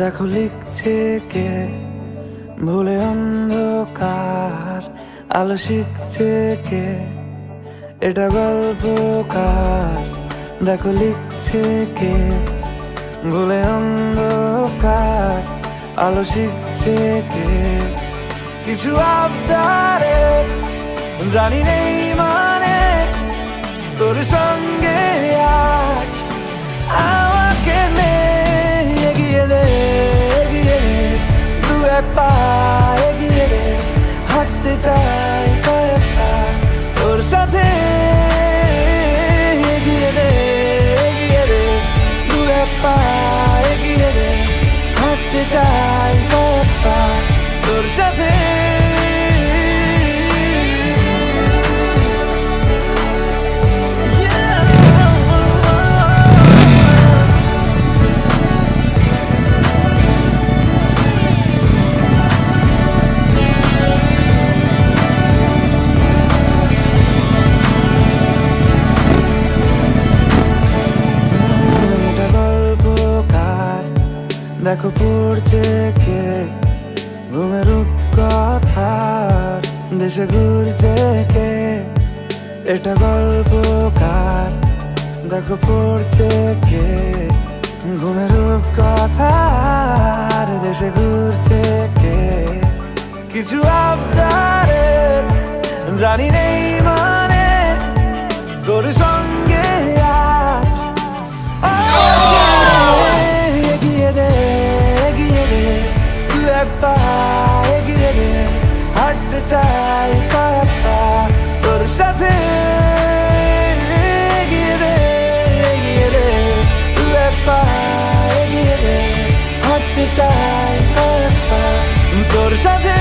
দেখো লিখছে কে ভুলে অন্ধকার, আলো শিখছে কে এটা গল্পকার। দেখো লিখছে কে ভুলে অন্ধকার, আলো শিখছে কে কিছু আবদারে জানি নেই মানে তোর সঙ্গে আজ আমাকে নে এগিয়ে দে, এগিয়ে দে দু এক পা এগিয়ে দে, হাঁটতে চাই কয়েক পা তোর সাথে। এগিয়ে দে, এগিয়ে দে দু এক পা এগিয়ে দে, হাঁটতে চাই কয়েক পা তোর সাথে। দেখো পড়ছে কে ঘুমের রূপকথার দেশে ঘুরছে কে এটা গল্পকার। দেখো পড়ছে কে ঘুমের রূপকথার দেশে ঘুরছে কে কিছু আবদারের জানি নেই মানে তোর সঙ্গে আজ এগিয়ে দে, এগিয়ে দে দু এক পা এগিয়ে দে, হাঁটতে চাই কয়েক পা তোর সাথে। এগিয়ে দে, এগিয়ে দে দু এক পা এগিয়ে দে, হাঁটতে চাই কয়েক পা তোর সাথে।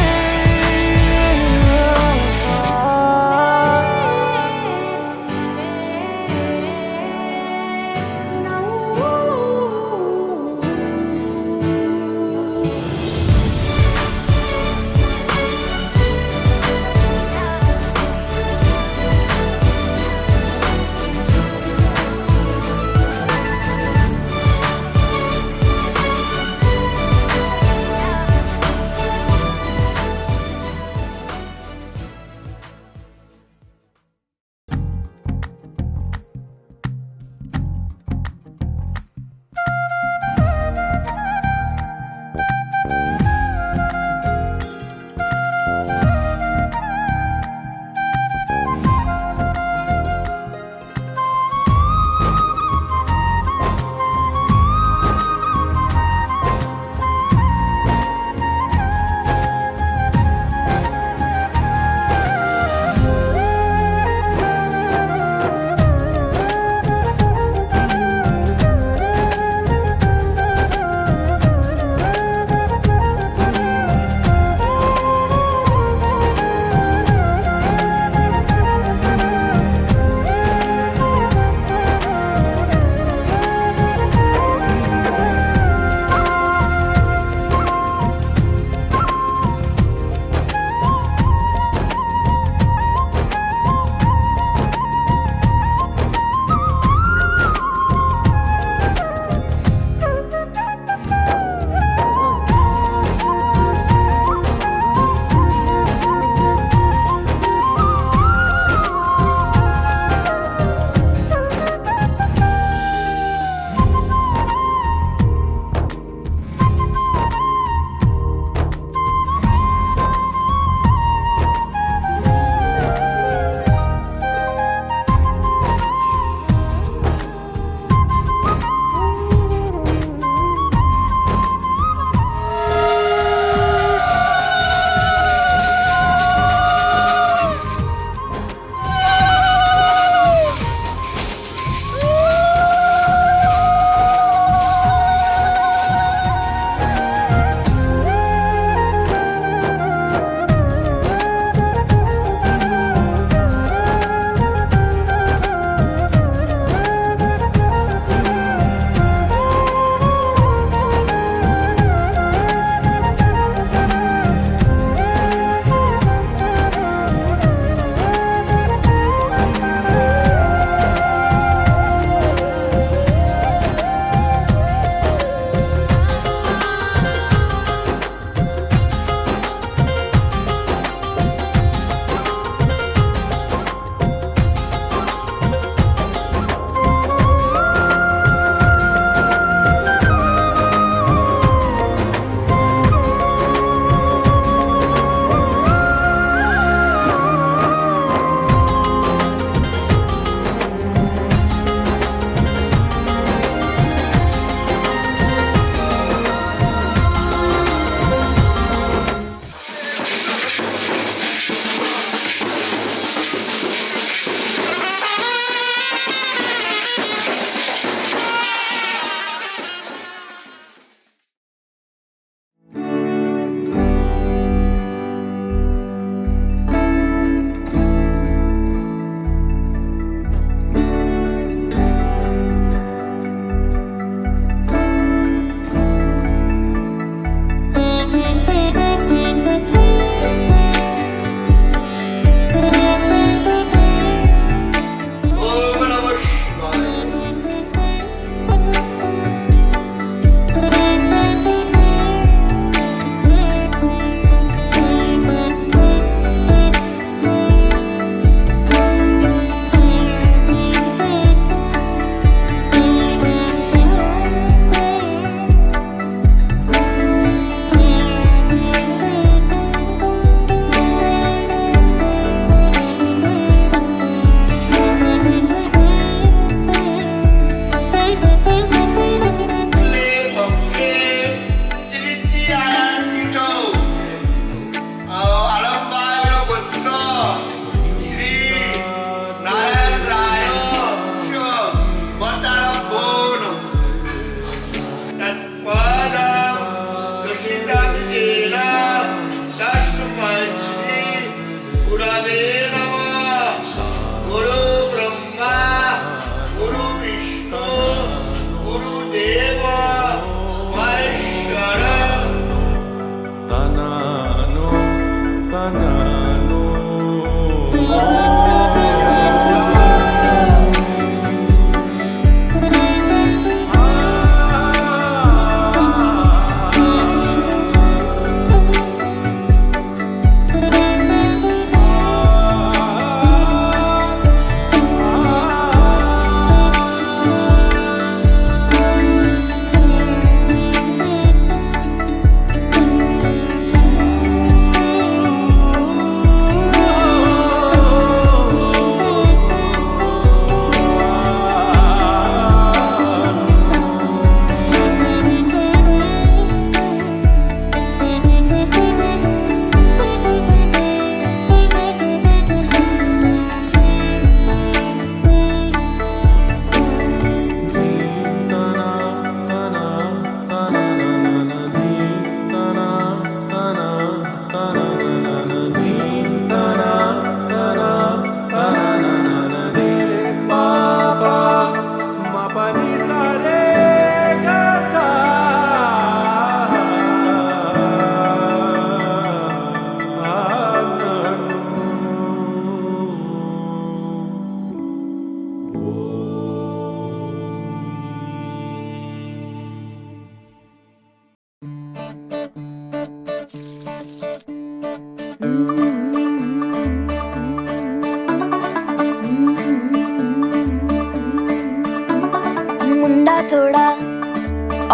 मुंडा थोड़ा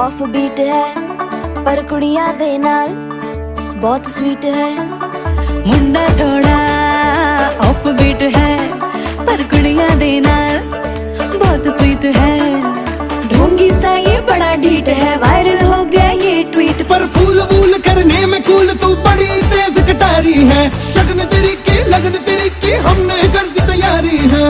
ऑफ बीट है पर कुड़ियां दे नाल बहुत स्वीट है। मुंडा थोड़ा ऑफ बीट है पर कुड़ियां दे नाल बहुत स्वीट है। ढोंगी सा ये बड़ा ढीठ है, वायरल हो गया ये ट्वीट। पर फूल वूल करने में कूल तू बड़ी तेज कटारी है। शगन तेरी की लगन तेरी की हमने कर दी तैयारी है।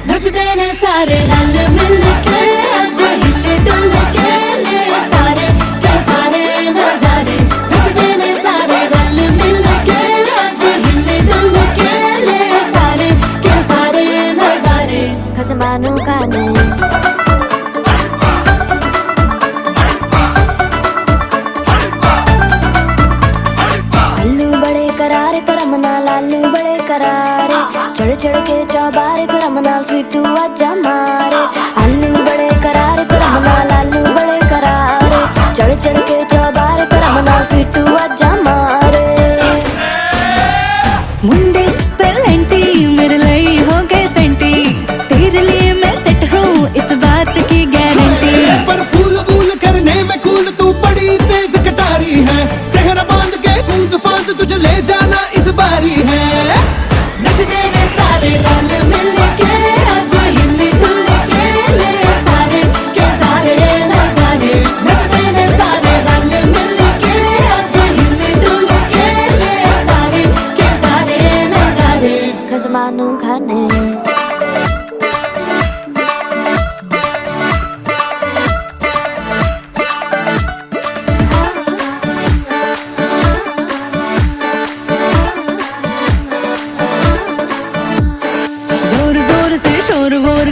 नचते ने सारे रल मिल के आज हिले डुल के ले सारे के सारे नजारे। नचते ने सारे रल मिल के आज हिले डुल के ले सारे के सारे नजारे। खसमानों का नहीं करारे तेरा मना लालू बड़े करारे। चढ़ चढ़ के चौबारे तेरा मना स्वीटू आजा मारे। आलू बड़े करारे तेरा मना लालू बड़े करारे। चढ़ चढ़ के चौबारे तेरा मना स्वीटू आजा मारे। मुंडे पेलेंटी मेरे लिए हो गए सेंटी। तेरे लिए मैं सेट हूँ इस बात की गारंटी। पर फूल वूल करने में कूल तू बड़ी तेज कटारी है। सहरा बांध के कूद फांद तुझे ले जाना इस बारी है। नचते ने सारे रल मिल के आज हिले डुल के ले सारे के सारे नजारे। नचते ने सारे रल मिल के आज हिले डुल के ले सारे के सारे नजारे। खसमानों खाने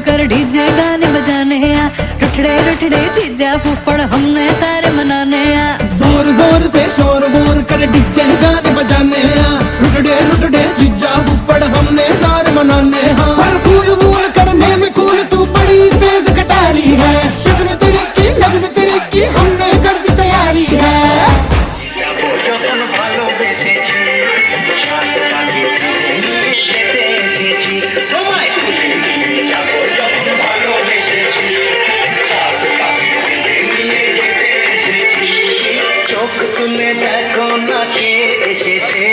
कर डीजे गाने बजाने आ। रठड़े रठड़े चीजा फुफड़ हमने सारे मनाने आ। जोर जोर से शोर वोर कर डीजे गाने बजाने आ। रुटड़े रुटड़े जीजा फुफड़ हमने सारे मनाने हाँ। पर फूल वूल करने में कूल तू बड़ी तेज कटारी है। शगन तेरी की लगन तेरी की हमने कर दी तैयारी है। তুলে দেখো না কে এসেছে,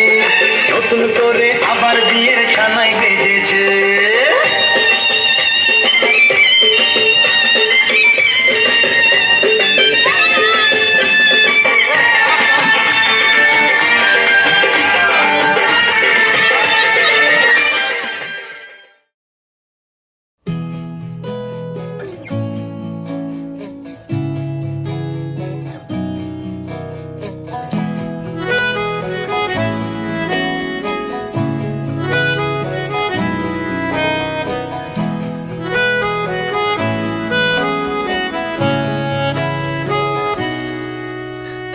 নতুন করে আবার বিয়ের সানাই বেজেছে।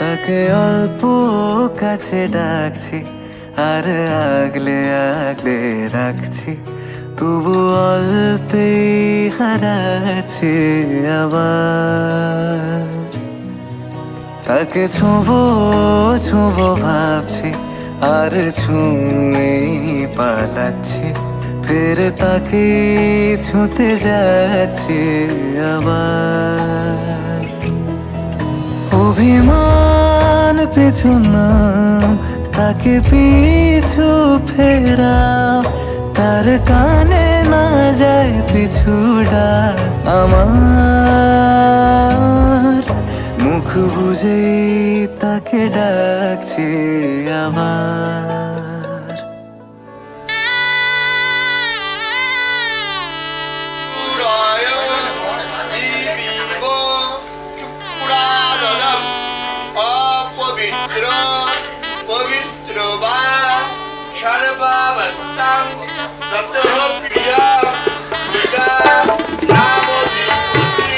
তাকে অল্প কাছে ডাকছি আর আগলে আগলে রাখছি, তবু অল্পে হারাচ্ছি আবার। তাকে ছোঁবো ছোঁবো ভাবছি আর ছুঁয়ে পালাচ্ছি, ফের তাকে ছুঁতে যাচ্ছি আবার। অভিমান পিছু না তাকে পিছু ফেরাও, তার কানে না যায় পিছুডা আমার। মুখ বুঝেই তাকে ডাকছি আবার। পবিত্র বা সর্বাবস্থাং ততো প্রিয়া পিতা নাম বিভূতি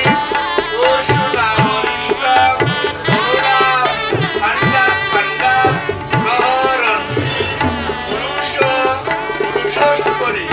দোষু নামরিষ্টা করুণা খণ্ডা খণ্ডা প্রহরন্তি পুরুষ পুরুষস্পরি।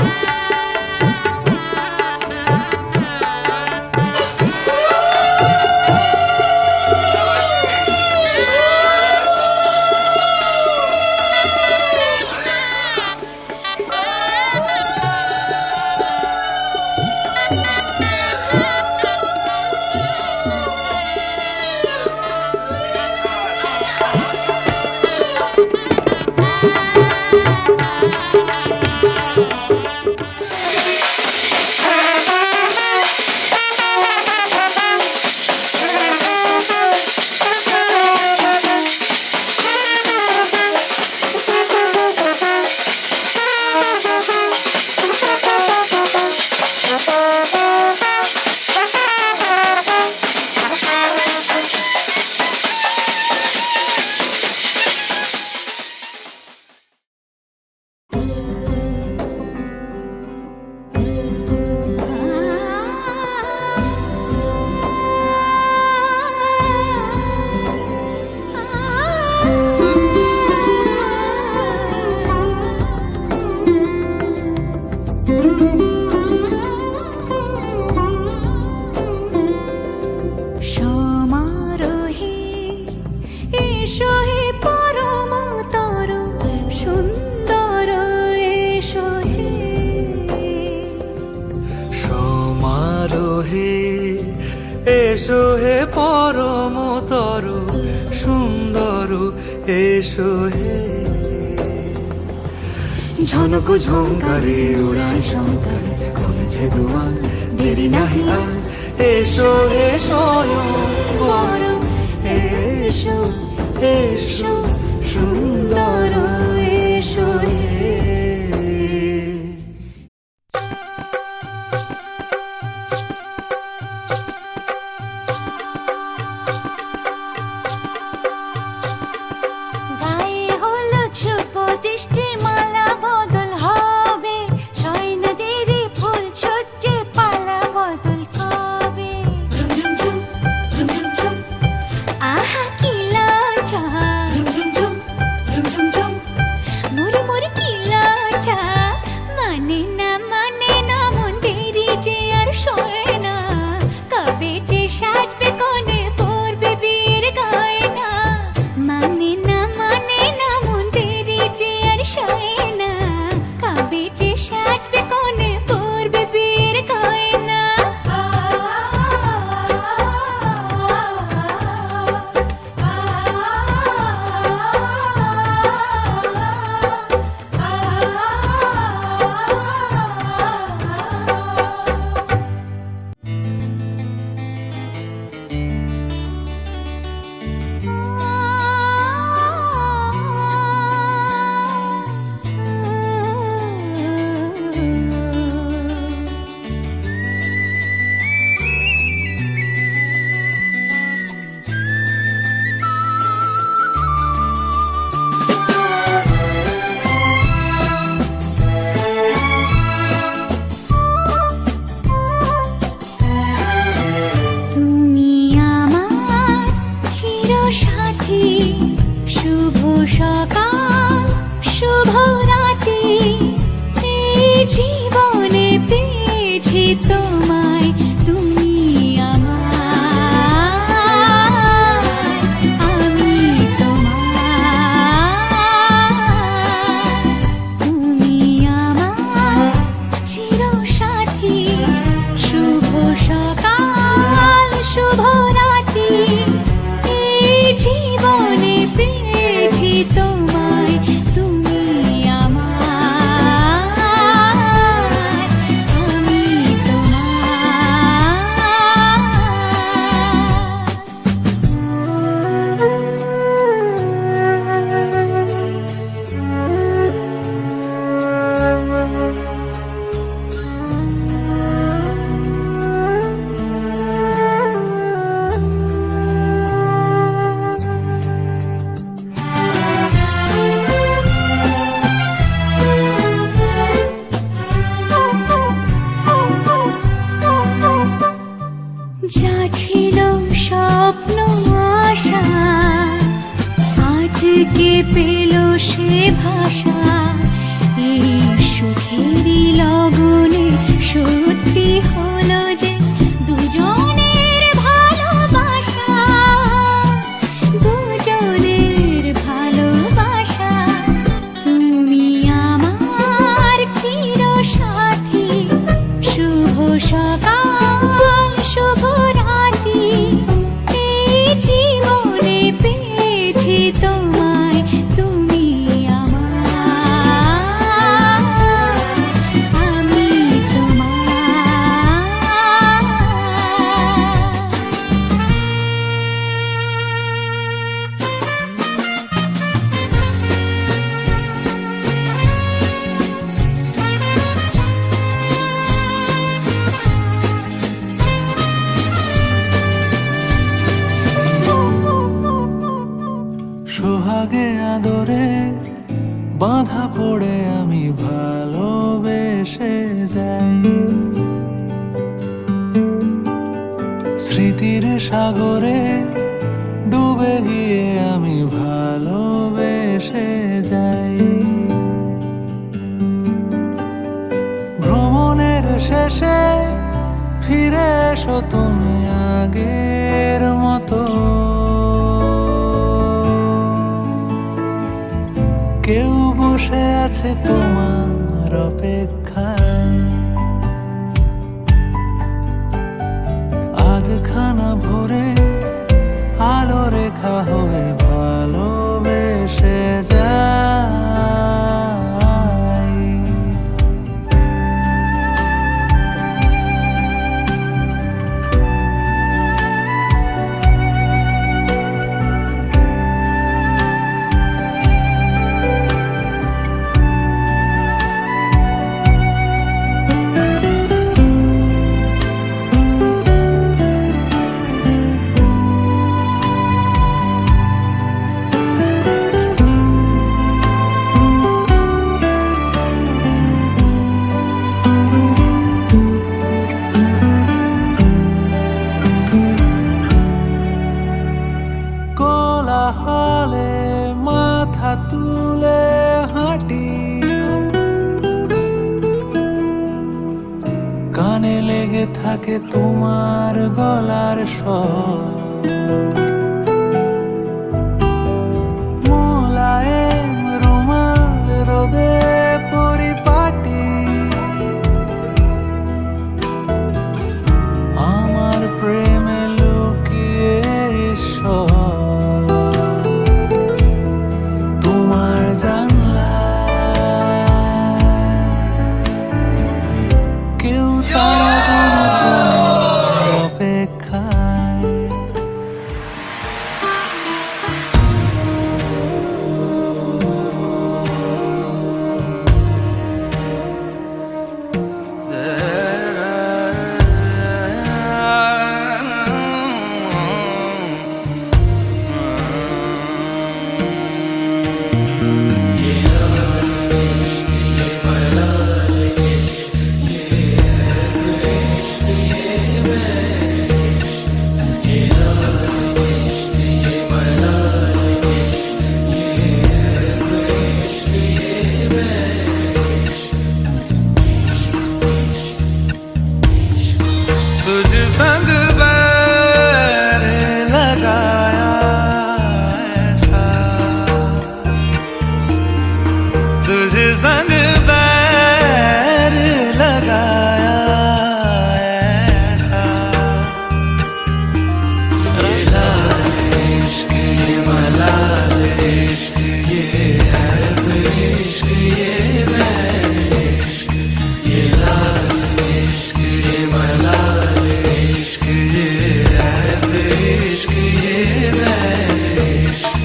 এসো হে ঝনক ঝঙ্কারে উড়ায় শঙ্কার কমেছে দুয়ার দেরি নাহি আর এসো হে স্বয়ংবর এসো এসো সুন্দর এসো হে গায়ে হলুদ শুভ দৃষ্টি মালা বদল হবে সৈন্যদেরই ফুল সজ্জে পালা বদল হবে আহা কি লজ্জা মোরে মোরে কি লজ্জা মানে না মন দেরি যে আর সয় না কবে যে সাজবে কোণে পরবে বিয়ের গয়না মানে না মন দেরি যে আর সয় না কবে যে সাজবে কোণে পরবে বিয়ের গয়না তুমি আমার চিরসাথী শুভ সকাল শুভ রাতি এই জীবনে পেয়েছি তোমায় তুমি আমার আমি তোমার তুমি আমার চিরসাথী শুভ সকাল শুভ রাতি এই জীবনে পেয়েছি তোমায় তুমি আমার আমি যা ছিল স্বপ্ন আশা আজকে পেল সে ভাষা এই সুখেরই লগনে সত্যি হলো যে দুজনের ভালোবাসা দুজনের ভালোবাসা তুমি আমার চিরসাথী শুভ সকাল শুভ রাতি এই জীবনে পেয়েছি তোমায় তুমি আমার আমি সোহাগে আদরে বাঁধা পড়ে আমি ভালোবেসে যাই স্মৃতির সাগরে ডুবে গিয়ে আমি ভালোবেসে যাই ভ্রমণের শেষে ফিরে এসো তুমি আগের মতো কেউ বসে আছে তোমার অপেক্ষায় আজ খানা ভরে আলো রেখা হয়ে ভালোবেসে থাকে তোমার গলার স্বর, মোলায়েম রুমাল রোদে পরিপাটি, আমার প্রেমে লুকিয়ে ঈশ্বর, তোমার জানলা কেউ তারা তোমার অপেক্ষায়। तुझ संग बैर लगाया ऐसा, तुझ संग बैर लगाया ऐसा, ये लाल इश्क ये मलाल इश्क ये ऐब इश्क ये बैर इश्क, ये लाल इश्क ये मलाल इश्क ये ऐब इश्क ये बैर इश्क।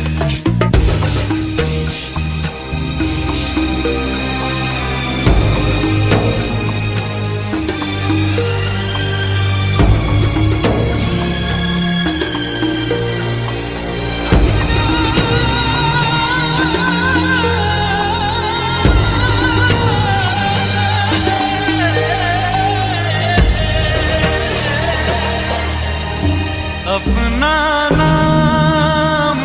अपना नाम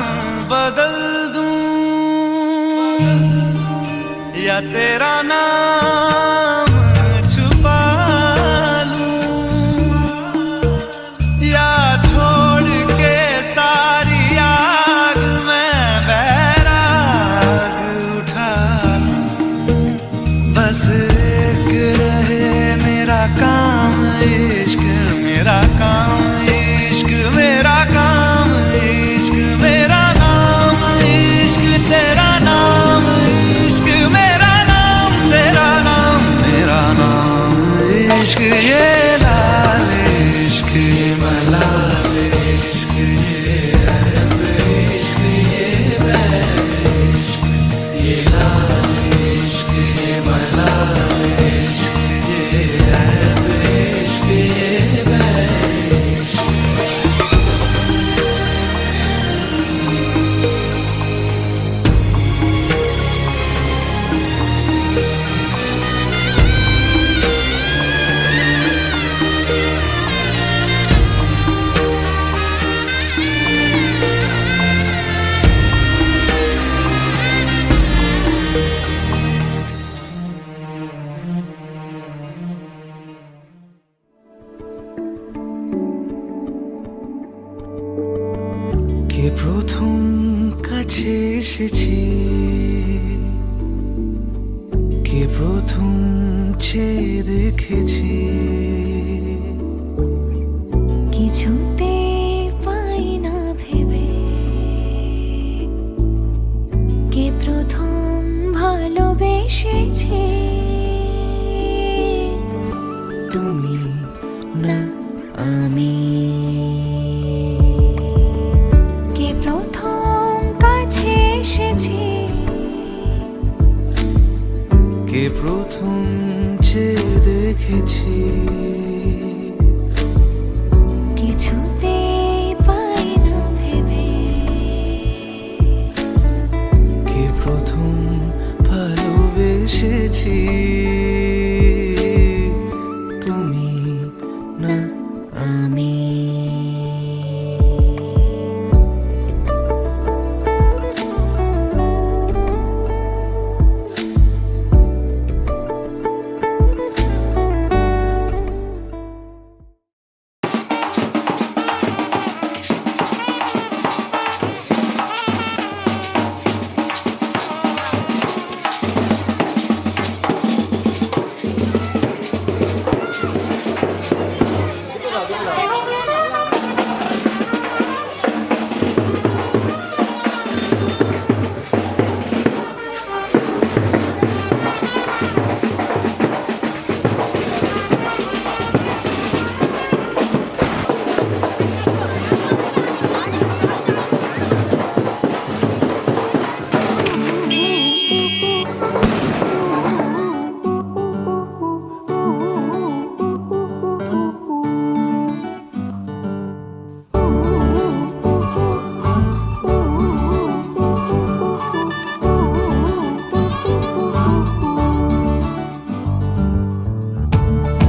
बदल दूं या तेरा नाम छुपा लूं, या छोड़ के सारी आग में बैराग उठा लूं, बस एक रहे मेरा काम इश्क, मेरा काम इश्क, मेरा काम इश्क, मेरा नाम इश्क, तेरा नाम इश्क, मेरा नाम तेरा नाम, मेरा नाम इश्क, ये लाल इश्क ये मलाल इश्क ये ऐब इश्क ये बैर इश्क, ये लाल इश्क ये मलाल इश्क ये ऐब इश्क ये बैर इश्क। কে প্রথম কাছে এসেছি, কে প্রথম চেয়ে দেখেছি, কিছুতে পাই না ভেবে, কে প্রথম ভালোবেসেছে, তুমি না আমি, কে প্রথম কাছে এসেছে, কে প্রথম চেয়ে দেখেছি, কিছুতে পাই না ভেবে, কে প্রথম ভালোবেসেছি, তুমি না আমি।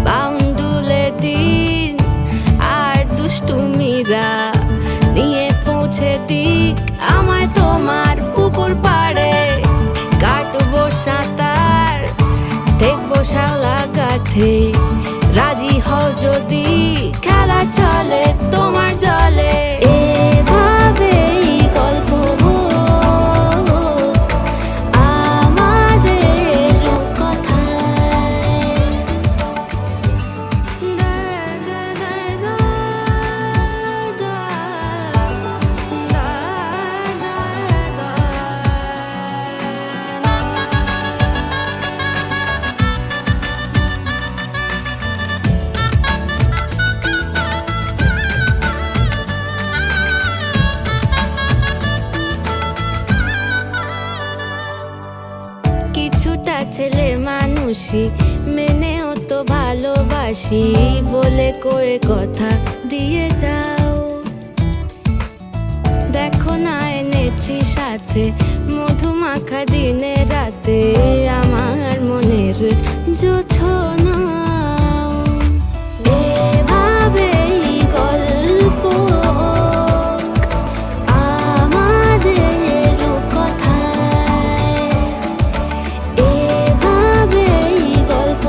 বাউন্ডুলে দিন আর দুষ্টুমিরা নিয়ে পৌঁছে দিক আমায় তোমার পুকুর পাড়ে। কাটবো সাঁতার দেখবো শাওলা গাছে, রাজি হও যদি খেলা চলে তোমার জলে। এভাবেই গল্প হোক আমাদের কথায়। কিছুটা ছেলে মানুষই মেনেও তো ভালোবাসি বলে কয়ে কথা দিয়ে যাও। দেখো না এনেছি সাথে মধুমাখা দিনে রাতে আমার মনের জোছনা। এভাবেই গল্প আমাদের কথায়। এভাবেই গল্প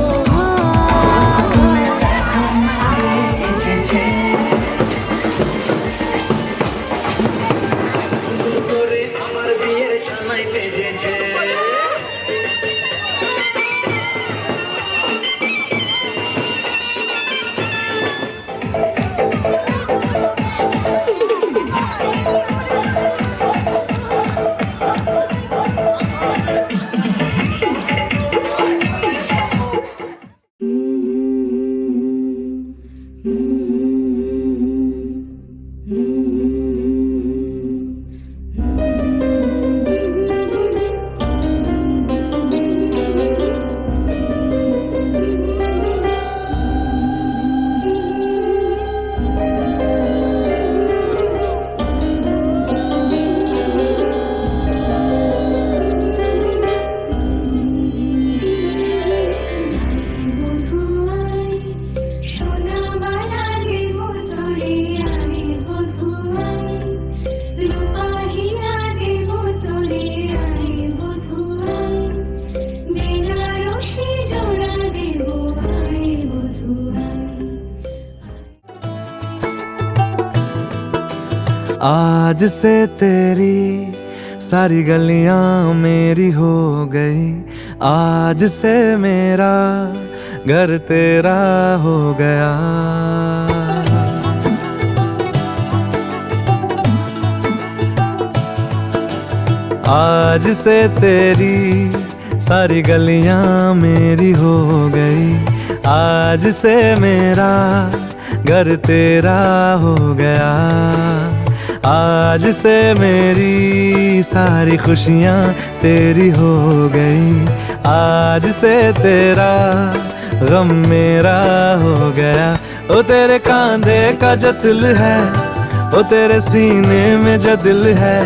করে আমার বিয়ের সানাই বেজেছে। आज से तेरी सारी गलियां मेरी हो गई, आज से मेरा घर तेरा हो गया। आज से तेरी सारी गलियां मेरी हो गई, आज से मेरा घर तेरा हो गया। आज से मेरी सारी खुशियाँ तेरी हो गई, आज से तेरा गम मेरा हो गया। ओ तेरे कांधे का जो दिल है, ओ तेरे सीने में जो दिल है,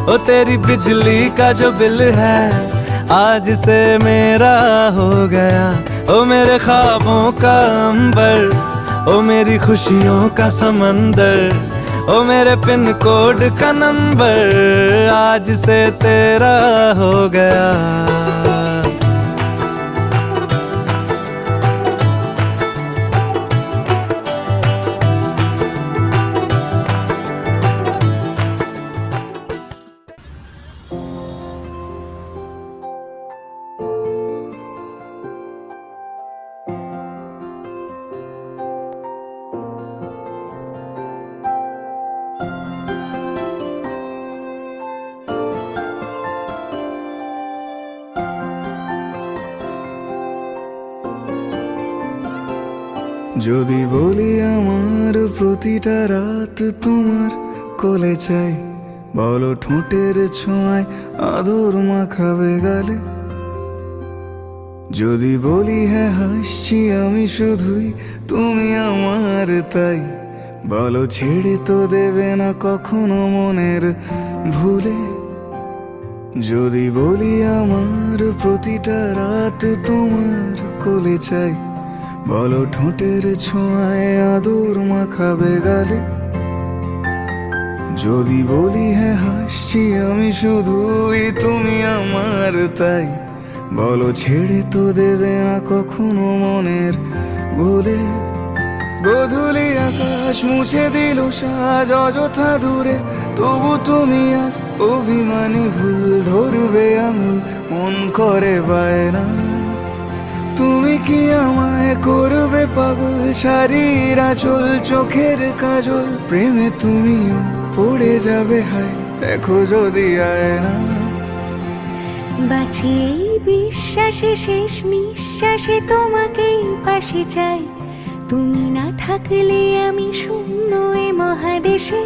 ओ तेरी बिजली का जो बिल है, आज से मेरा हो गया। ओ मेरे ख्वाबों का अंबर, ओ मेरी खुशियों का समंदर, ओ मेरे पिन कोड का नंबर, आज से तेरा हो गया। যদি বলি আমার প্রতিটা রাত তোমার কোলে চাই, বলো ঠোঁটের ছোঁয়ায় আদর মাখাবে গালে, যদি বলি হ্যাঁ হাসছি আমি শুধুই তুমি আমার তাই, বলো ছেড়ে তো দেবে না কখনো মনের ভুলে, যদি বলি আমার প্রতিটা রাত তোমার কোলে চাই, বলো ঠোঁটের ছোঁয়ায় আদর মাখাবে গালে, যদি বলি হ্যাঁ হাসছি আমি শুধুই তুমি আমার তাই, বলো ছেড়ে তো দেবে না কখনো মনের ভুলে। গোধূলি আকাশ মুছে দিল সাজ অযথা দূরে, তবু তুমি আজ অভিমানী ভুল ধরবে আঙুল, মন করে বায়না তুমি কি আমায় করবে পাগল, শাড়ির আঁচল চোখের কাজল, প্রেমে তুমিও পড়ে যাবে হায় দেখো যদি আয়না। বাঁচি এই বিশ্বাসে শেষ নিঃশ্বাসে তোমাকেই পাশে চাই, তুমি না থাকলে আমি শূন্য এ মহাদেশে,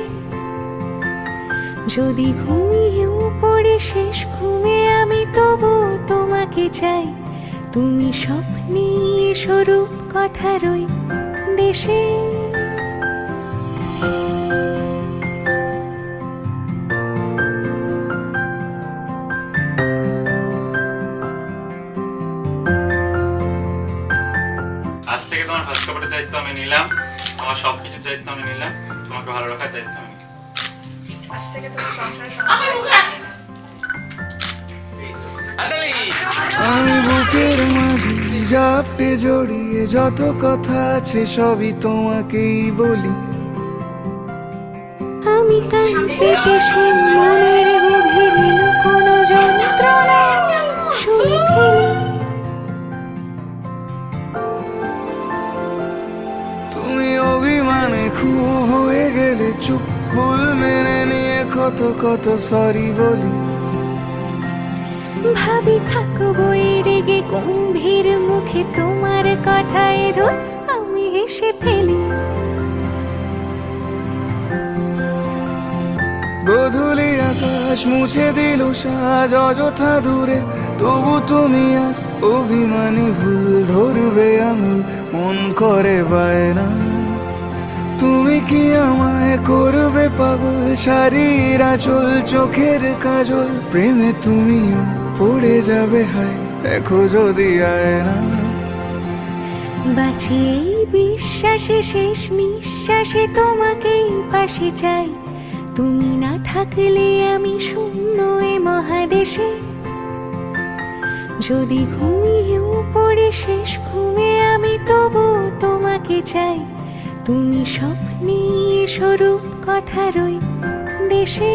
যদি ঘুমিয়েও পড়ে শেষ ঘুমে আমি তবু তোমাকে চাই, তুমি স্বপ্নে স্বরূপ কথার ওই দেশে। আজ থেকে তোমার ফার্স্ট কাপড়ের দায়িত্ব আমি নিলাম, তোমার সব কিছুর দায়িত্ব আমি নিলাম, তোমাকে ভালো রাখার দায়িত্ব আমি নিলাম। আমি বুকের মাঝে জাপটে জড়িয়ে যত কথা আছে সবই তোমাকেই বলি, আমি কান পেতে সে মনের গভীরে কোনো যন্ত্রণা শুনে ফেলি, তুমি অভিমানে খুব হয়ে গেলে চুপ, ভুল মেনে নিয়ে কত কত সরি বলি, ভাবি থাকবো এই রেগে গম্ভীর মুখে তোমার কথায় ধর আমি হেসে ফেলি, গোধূলি আকাশ মুছে দিল সাজ অযথা দূরে, তবু তুমি আজ অভিমানী ভুল ধরবে আঙুল, মন করে বায়না তুমি কি আমায় করবে পাগল, শাড়ির আঁচল চোখের কাজল, প্রেমে তুমিও পড়ে যাবে হায় দেখো যদি আয়না। বাঁচি এই বিশ্বাসে শেষ নিঃশ্বাসে তোমাকেই পাশে চাই, তুমি না থাকলে আমি শূন্য এ মহাদেশে, যদি ঘুমিয়েও পড়ে শেষ ঘুমে আমি তবু তোমাকে চাই, তুমি স্বপ্নে স্বরূপ কথার ওই দেশে।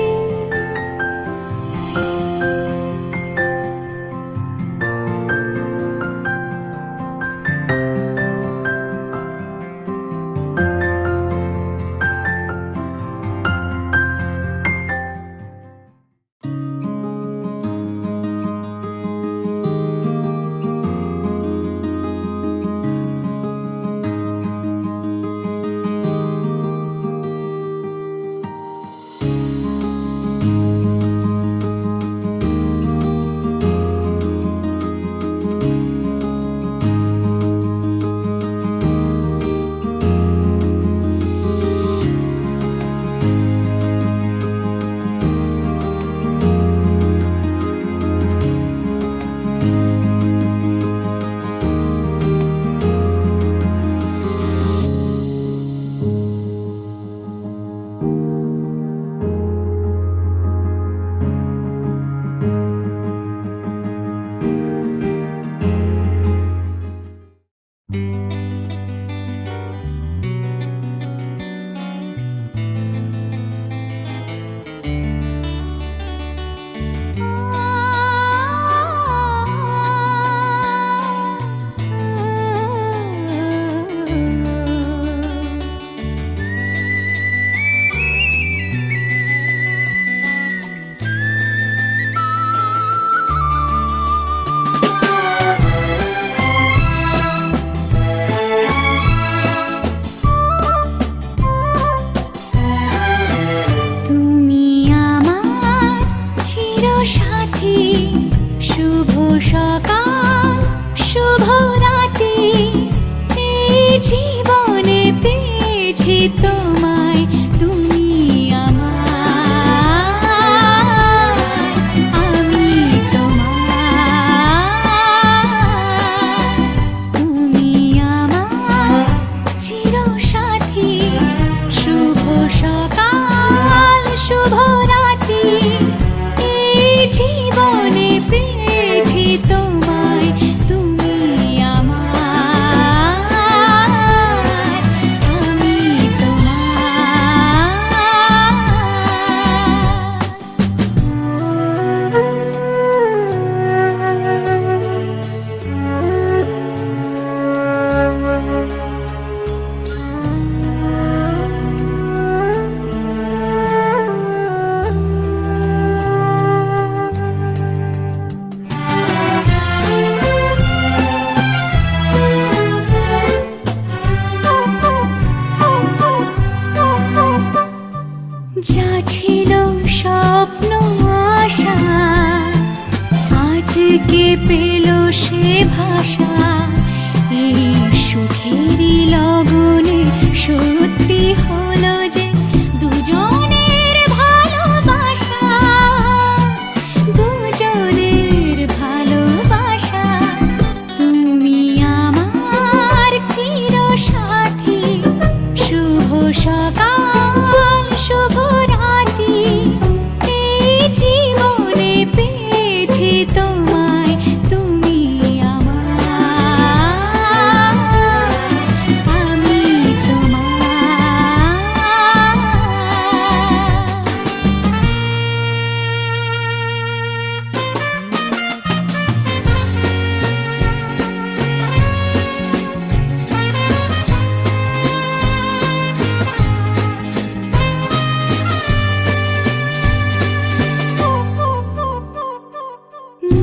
সকাল শুভ রাতি, এই জীবনে পেয়েছি তোমায়, তুমি আমার, আমি তোমার, তুমি আমার চিরসাথী। শুভ সকাল শুভ রাতি, এই জীবনে পেয়েছি তোমায়, তুমি আমার, আমি যা ছিল স্বপ্ন আশা, আজকে পেল সে ভাষা, এই সুখেরই লগনে সত্যি হলো যে দুজনের ভালোবাসা, দুজনের ভালোবাসা, তুমি আমার চিরসাথী। শুভ সকাল শুভ রাতি, এই জীবনে পেয়েছি তোমায়, তুমি আমার, আমি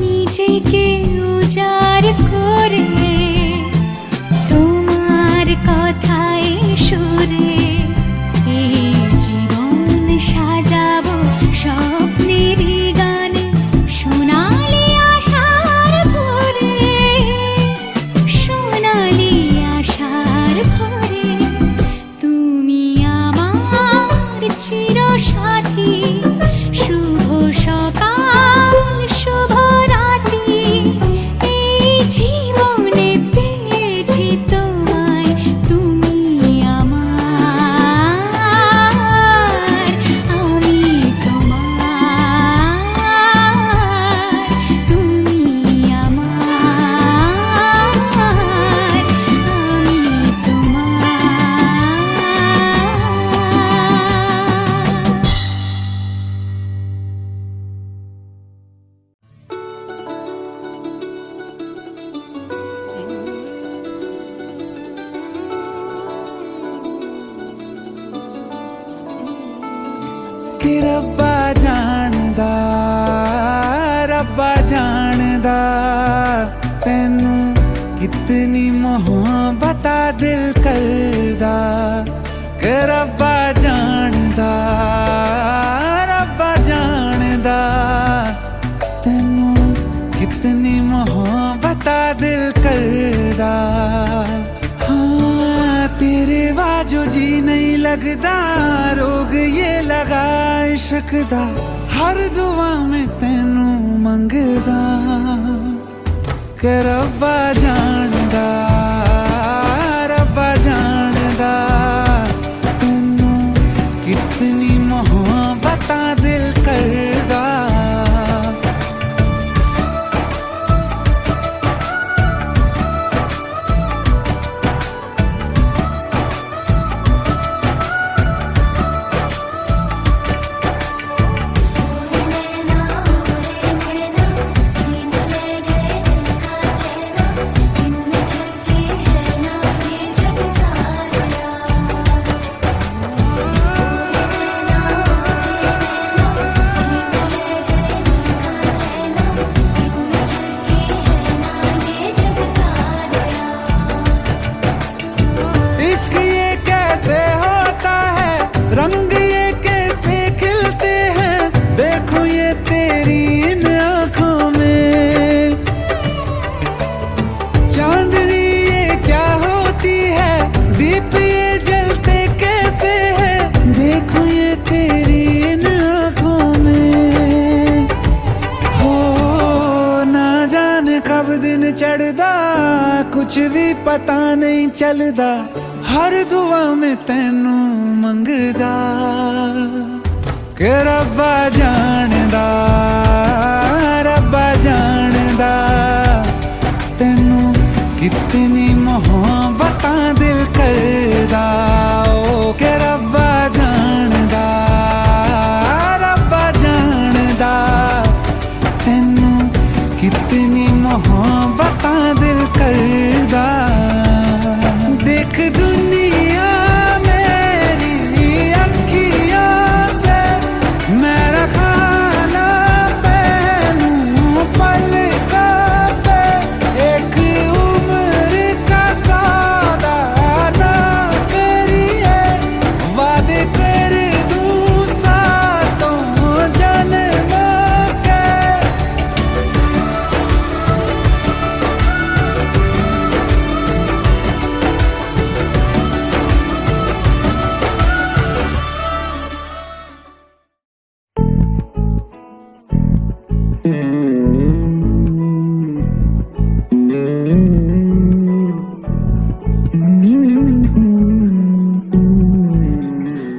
নিজেকে উজাড় করে তোমার কথায় সুরে, এই জীবন সাজাবো স্বপ্নের গানে, সোনালি আশার ভোরে, সোনালি আশার ভোরে, তুমি আমার চিরসাথী। শুভ সকাল শুভ রাতি, এই জীবনে পেয়েছি তোমায়, তুমি আমার, আমি তোমার, তুমি আমার, আমি তোমার। कि रब्बा जानदा तैनू कितनी मोहब्बत दिल करदा, कि रब्बा जानदा तैनू कितनी मोहब्बत दिल करदा। हाँ तेरे बाजो जी नहीं लगदा, रोग ये लगा इश्क दा, हर दुआ में तैनू मंगदा, कि रब्बा जानदा तैनू कितनी मोहब्बत दिल करदा। दिन चढ़दा कुछ भी पता नहीं चलदा हर दुआ में तैनू मंगदा कि रब्बा जानदा तैनू कितनी मोहब्बतां दिल करदा ओ कि रब्बा जानदा तैनू कितनी मोहब्बतां दिल करदा देख दुनिया मेरी अखियों से मेरा खाना पैनू पलकों पे एक उम्र का सौदा ना करिए वादे कर दूं सातों जन्मों के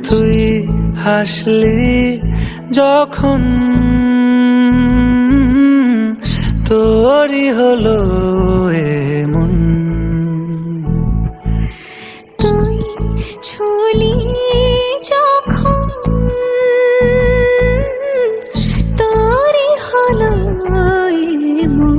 তুই হাসলি যখন তোরই হলো এমন তুই ছুলি যখন তোরই হলো এমন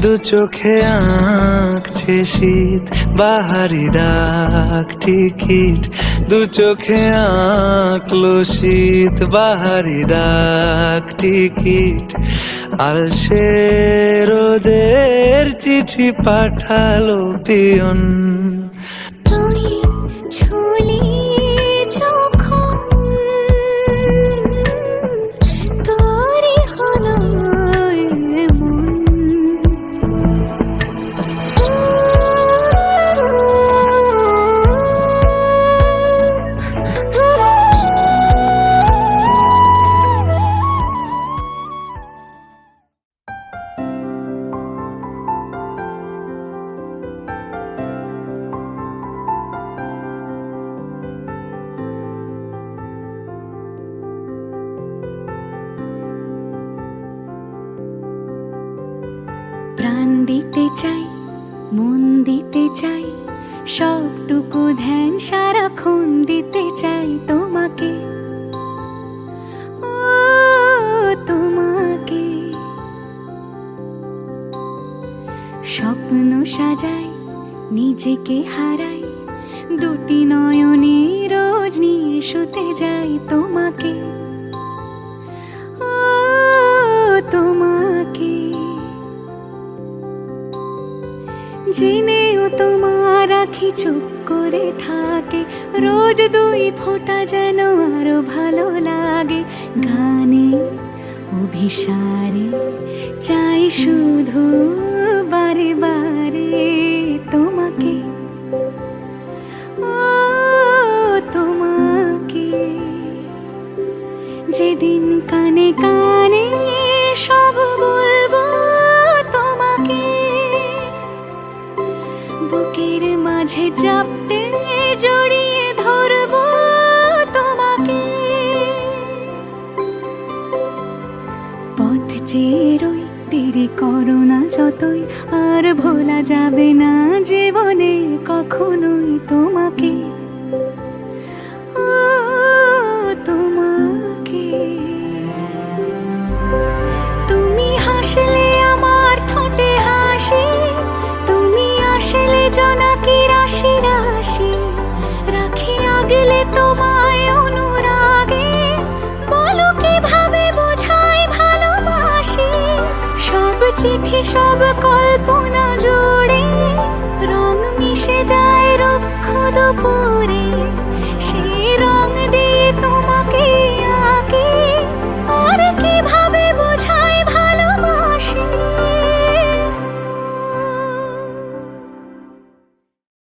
দু চোখে আঁকছে শীত বাহারি ডাক টিকিট দু চোখে আঁকলো শীত বাহারি ডাক টিকিট আলসে রোদের চিঠি পাঠালো পিয়ন তুই ছুলি যখন তোরই হলো এমন প্রাণ দিতে চাই মন দিতে চাই সবটুকু ধ্যান সারাক্ষণ দিতে চাই তোমাকে ও তোমাকে স্বপ্ন সাজাই নিজেকে হারাই দুটি নয়নে রোজ নিয়ে শুতে যাই তোমাকে ও তোমাকে জেনেও তোমার আখি চুপ করে থাকে রোজ দুই ফোঁটা যেন আরো ভালো লাগে গানে অভিসারে চাই শুধু বারে বারে তোমাকে ও তোমাকে যেদিন কানে কানে সব বলবো তোমাকে বুকের মাঝে চাপটে জড়িয়ে ধরবো তোমাকে পথ চেয়ে রই দেরি করো না যতই আর ভোলা যাবে না জীবনে কখনোই তোমাকে ও তোমাকে তুমি হাসলে আমার ঠোঁটে হাসি তুমি আসলে জোনাকি রাশি রাশি রাখি আগলে তোমায় অনুরাগে বলো কিভাবে বোঝাই ভালোবাসি সব চিঠি সব